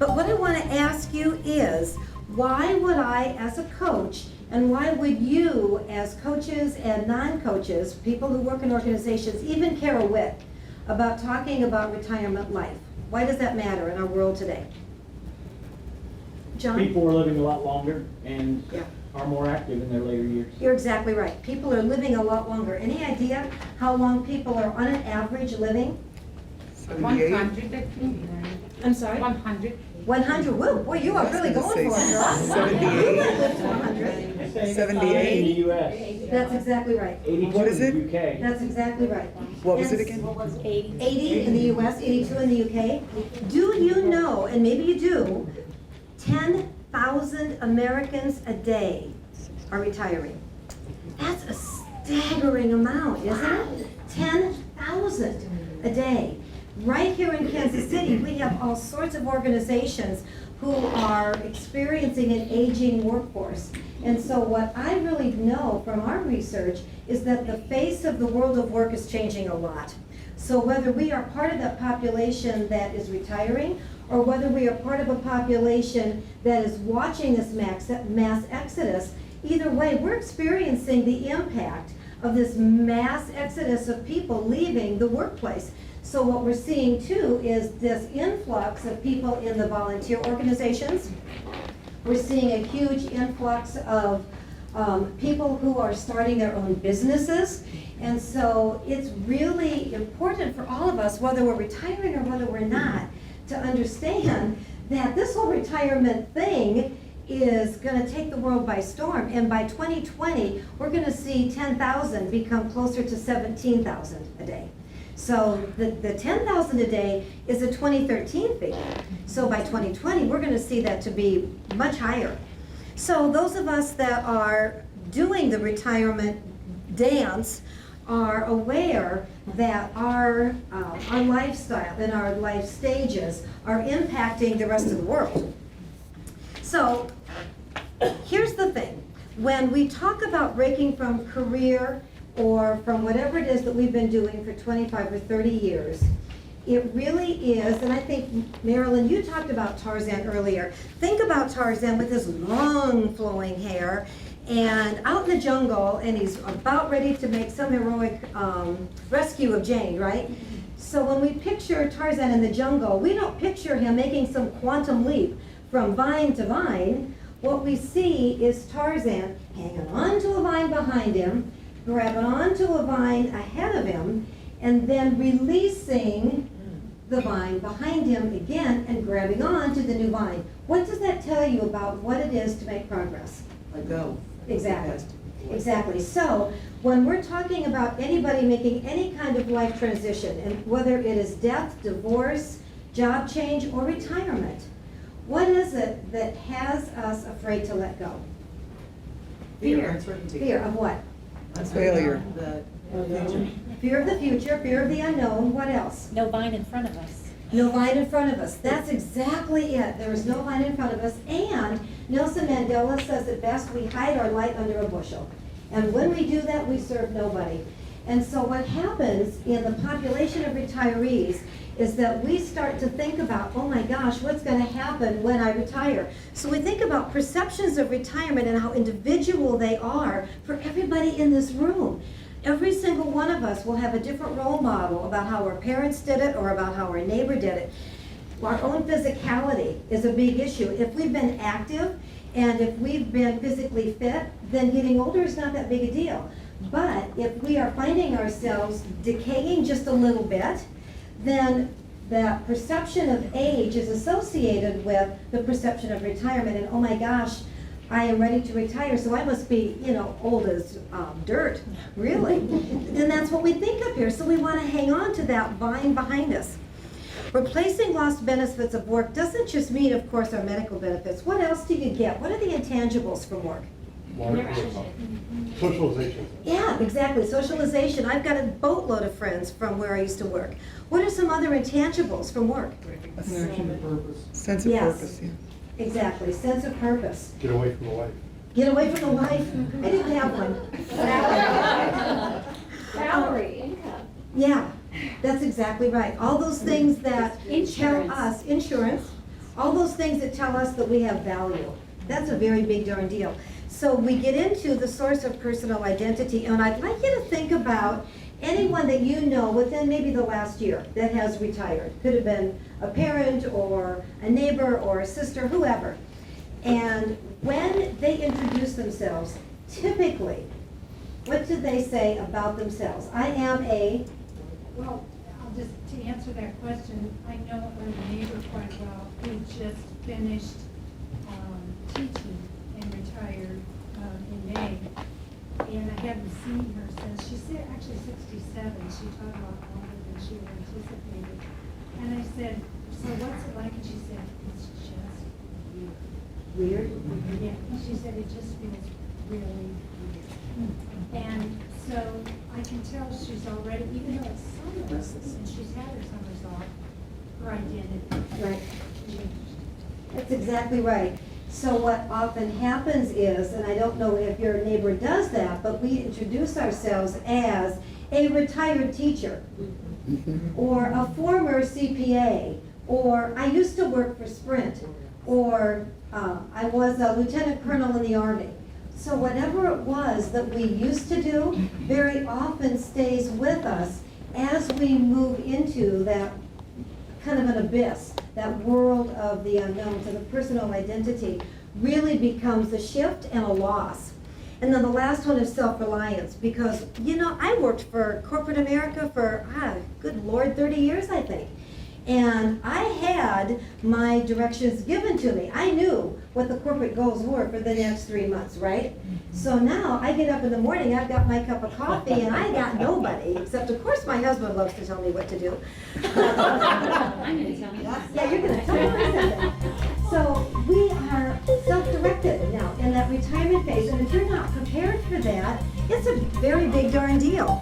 But what I want to ask you is, why would I, as a coach, and why would you, as coaches and non-coaches, people who work in organizations, even care a whit about talking about retirement life? Why does that matter in our world today? John? People are living a lot longer and Yeah. are more active in their later years. You're exactly right. People are living a lot longer. Any idea how long people are on an average living? 100, I think. I'm sorry? 100. 100. Whoa, boy, you are really going for it, girl. 78. You might live to 100. 78. In the U.S. That's exactly right. 82 What is in it? the UK. That's exactly right. What was And it again? 80 in the US, 82 in the UK. Do you know, and maybe you do, 10,000 Americans a day are retiring. That's a staggering amount, isn't it? 10,000 a day. Right here in Kansas City, we have all sorts of organizations who are experiencing an aging workforce. And so what I really know from our research is that the face of the world of work is changing a lot. So whether we are part of that population that is retiring, or whether we are part of a population that is watching this mass exodus, either way, we're experiencing the impact of this mass exodus of people leaving the workplace. So what we're seeing too is this influx of people in the volunteer organizations. We're seeing a huge influx of people who are starting their own businesses. And so it's really important for all of us, whether we're retiring or whether we're not, to understand that this whole retirement thing is going to take the world by storm. And by 2020, we're going to see 10,000 become closer to 17,000 a day. So the 10,000 a day is a 2013 figure. So by 2020, we're going to see that to be much higher. So those of us that are doing the retirement dance are aware that our lifestyle and our life stages are impacting the rest of the world. So here's the thing. When we talk about breaking from career or from whatever it is that we've been doing for 25 or 30 years, it really is, and I think, Marilyn, you talked about Tarzan earlier. Think about Tarzan with his long flowing hair and out in the jungle, and he's about ready to make some heroic rescue of Jane, right? So when we picture Tarzan in the jungle, we don't picture him making some quantum leap from vine to vine. What we see is Tarzan hanging on to a vine behind him, grabbing onto a vine ahead of him, and then releasing the vine behind him again and grabbing on to the new vine. What does that tell you about what it is to make progress? Let go. Exactly. Exactly. So when we're talking about anybody making any kind of life transition, and whether it is death, divorce, job change, or retirement, what is it that has us afraid to let go? Fear. Uncertainty. Fear of what? Failure. Fear of the future, fear of the unknown. What else? No vine in front of us. No vine in front of us. That's exactly it. There is no vine in front of us. And Nelson Mandela says it best, we hide our light under a bushel. And when we do that, we serve nobody. And so what happens in the population of retirees is that we start to think about, oh my gosh, what's going to happen when I retire? So we think about perceptions of retirement and how individual they are for everybody in this room. Every single one of us will have a different role model about how our parents did it or about how our neighbor did it. Our own physicality is a big issue. If we've been active and if we've been physically fit, then getting older is not that big a deal. But if we are finding ourselves decaying just a little bit, then that perception of age is associated with the perception of retirement. And oh my gosh, I am ready to retire, so I must be, old as dirt, really. And that's what we think of here. So we want to hang on to that vine behind us. Replacing lost benefits of work doesn't just mean, of course, our medical benefits. What else do you get? What are the intangibles from work? Socialization. Yeah, exactly. Socialization. I've got a boatload of friends from where I used to work. What are some other intangibles from work? Connection and purpose. Sense of Yes. purpose, yeah. Exactly. Sense of purpose. Get away from the wife. Get away from the wife. I didn't have one. Salary, income. Yeah, that's exactly right. All those things that tell Insurance. us, insurance, all those things that tell us that we have value. That's a very big darn deal. So we get into the source of personal identity, and I'd like you to think about anyone that you know within maybe the last year that has retired. Could have been a parent or a neighbor or a sister, whoever. And when they introduce themselves, typically, what do they say about themselves? I am a, Well, to answer that question, I know a neighbor quite well who just finished teaching and retired in May. And I haven't seen her since, she's actually 67, she taught a lot longer than she had anticipated. And I said, so what's it like? And she said, it's just weird. weird. Yeah, she said it just feels really weird. And so I can tell she's already, even though it's summers, and she's had her summers off, her identity Right. changed. That's exactly right. So what often happens is, and I don't know if your neighbor does that, but we introduce ourselves as a retired teacher, or a former CPA, or I used to work for Sprint, or I was a lieutenant colonel in the Army. So whatever it was that we used to do, very often stays with us as we move into that kind of an abyss, that world of the unknown. So the personal identity really becomes a shift and a loss. And then the last one is self-reliance, because, you know, I worked for corporate America for, good Lord, 30 years, I think. And I had my directions given to me. I knew what the corporate goals were for the next 3 months, right? So now I get up in the morning, I've got my cup of coffee, and I got nobody, except of course my husband loves to tell me what to do. I'm gonna tell you. Yeah, you're gonna tell me that. So we are self-directed now in that retirement phase, and if you're not prepared for that, it's a very big darn deal.